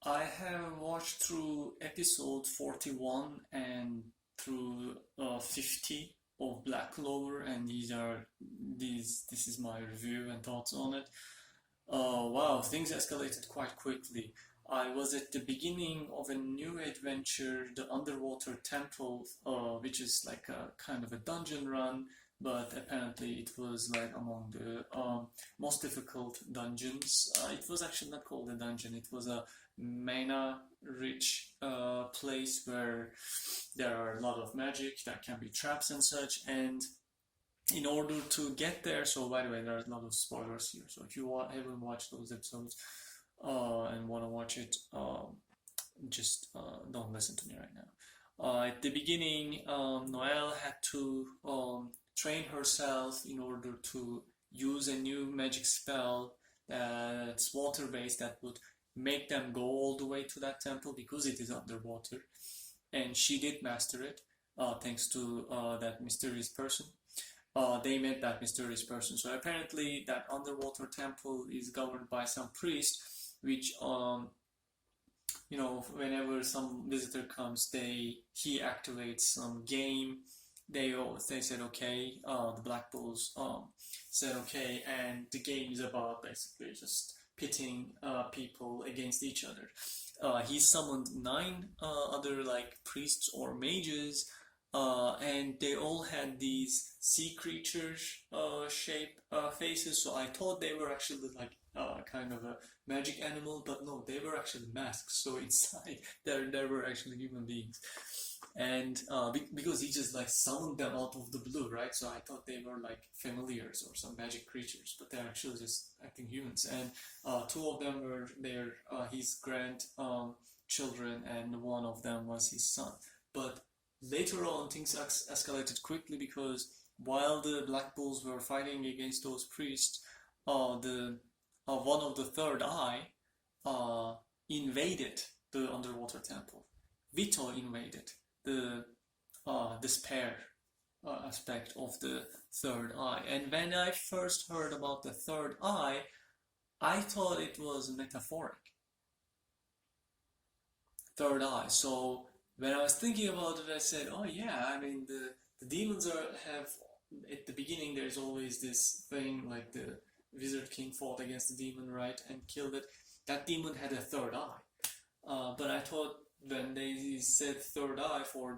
I have watched through episode 41 and through 50 of Black Clover, and this is my review and thoughts on it. Wow, things escalated quite quickly. I was at the beginning of a new adventure, the Underwater Temple, which is like a kind of a dungeon run, but apparently it was like among the most difficult dungeons. It was actually not called a dungeon, it was a mana-rich place where there are a lot of magic, there can be traps and such, and in order to get there, so by the way, there are a lot of spoilers here, so if you haven't watched those episodes and want to watch it, just don't listen to me right now. At the beginning, Noelle had to train herself in order to use a new magic spell that's water-based that would make them go all the way to that temple because it is underwater. And she did master it, thanks to that mysterious person. They met that mysterious person. So apparently that underwater temple is governed by some priest, which whenever some visitor comes, he activates some game. They said okay. The Black Bulls said okay, and the game is about basically just pitting people against each other. He summoned 9 other like priests or mages, and they all had these sea creature shape faces. So I thought they were actually like kind of a magic animal, but no, they were actually masks. So inside there were actually human beings, and because he just like summoned them out of the blue, right? So I thought they were like familiars or some magic creatures, but they're actually just acting humans. And 2 of them were his grand children, and one of them was his son. But later on, things escalated quickly because while the Black Bulls were fighting against those priests, the one of the third eye invaded the underwater temple. Vito invaded the despair aspect of the third eye. And when I first heard about the third eye, I thought it was metaphoric. Third eye. So when I was thinking about it, I said, oh yeah, I mean the demons have at the beginning there's always this thing like the Wizard King fought against the demon, right, and killed it. That demon had a third eye. But I thought when they said third eye for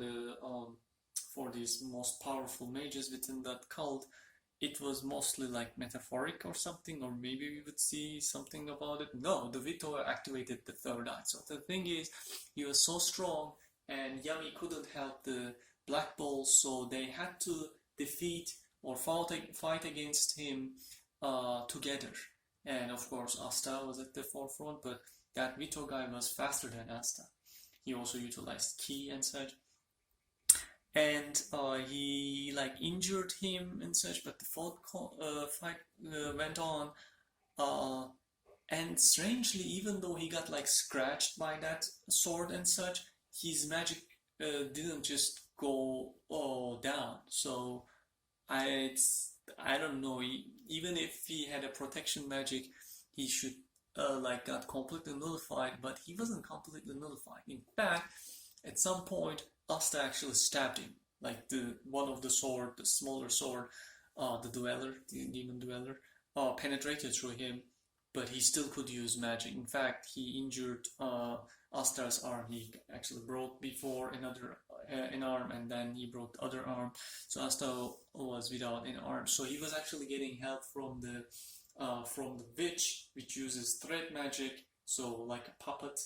these most powerful mages within that cult, it was mostly like metaphoric or something, or maybe we would see something about it. No, the Vito activated the third eye. So the thing is, he was so strong, and Yami couldn't help the Black Bulls, so they had to defeat or fight against him together. And of course, Asta was at the forefront, but that Vito guy was faster than Asta. He also utilized ki and such, and he like injured him and such. But the fight went on, and strangely, even though he got like scratched by that sword and such, his magic didn't just go down. So I don't know. Even if he had a protection magic, he should like got completely nullified, but he wasn't completely nullified. In fact, at some point, Asta actually stabbed him. Like the smaller sword, the demon dweller, penetrated through him, but he still could use magic. In fact, he injured Asta's arm. He actually broke before an arm, and then he broke the other arm. So Asta was without an arm. So he was actually getting help from the witch, which uses thread magic, so like a puppet,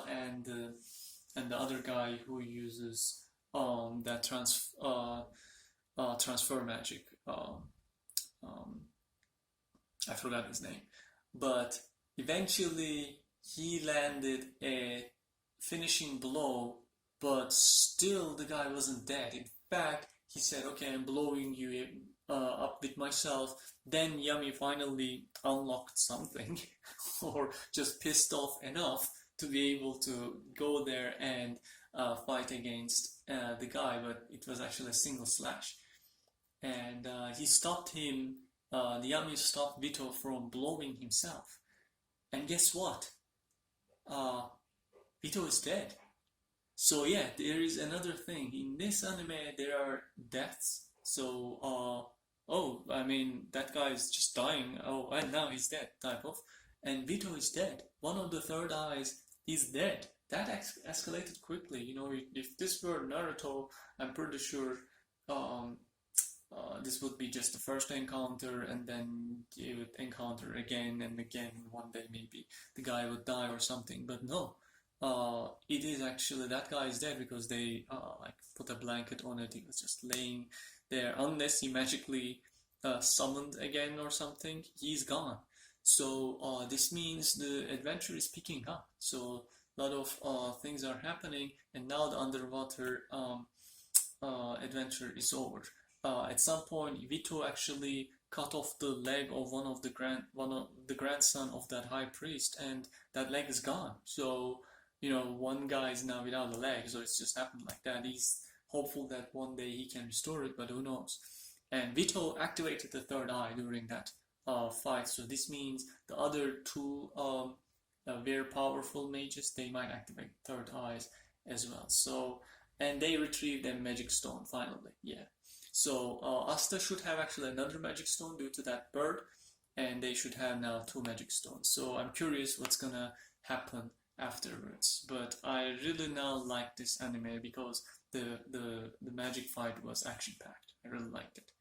and the other guy who uses that transfer magic. I forgot his name, but eventually he landed a finishing blow, but still the guy wasn't dead. In fact, he said, okay, I'm blowing you up with myself. Then Yami finally unlocked something or just pissed off enough to be able to go there and fight against the guy, but it was actually a single slash. And he stopped him, the Yami stopped Vito from blowing himself. And guess what? Vito is dead. So yeah, there is another thing. In this anime, there are deaths. So, oh, I mean, that guy is just dying. Oh, and now he's dead, type of. And Vito is dead. One of the third eyes is dead. That escalated quickly. You know, if this were Naruto, I'm pretty sure um, this would be just the first encounter, and then you would encounter again and again. One day, maybe the guy would die or something. But no, it is actually that guy is dead because they like put a blanket on it. He was just laying there, unless he magically summoned again or something. He's gone. So this means the adventure is picking up. So a lot of things are happening, and now the underwater adventure is over. At some point, Vito actually cut off the leg of one of the grandson of that high priest, and that leg is gone. So you know, one guy is now without a leg, so it's just happened like that. He's hopeful that one day he can restore it, but who knows? And Vito activated the third eye during that fight, so this means the other two very powerful mages, they might activate third eyes as well. So, and they retrieved a magic stone finally, yeah. So Asta should have actually another magic stone due to that bird, and they should have now two magic stones. So I'm curious what's gonna happen afterwards. But I really now like this anime because the magic fight was action packed. I really liked it.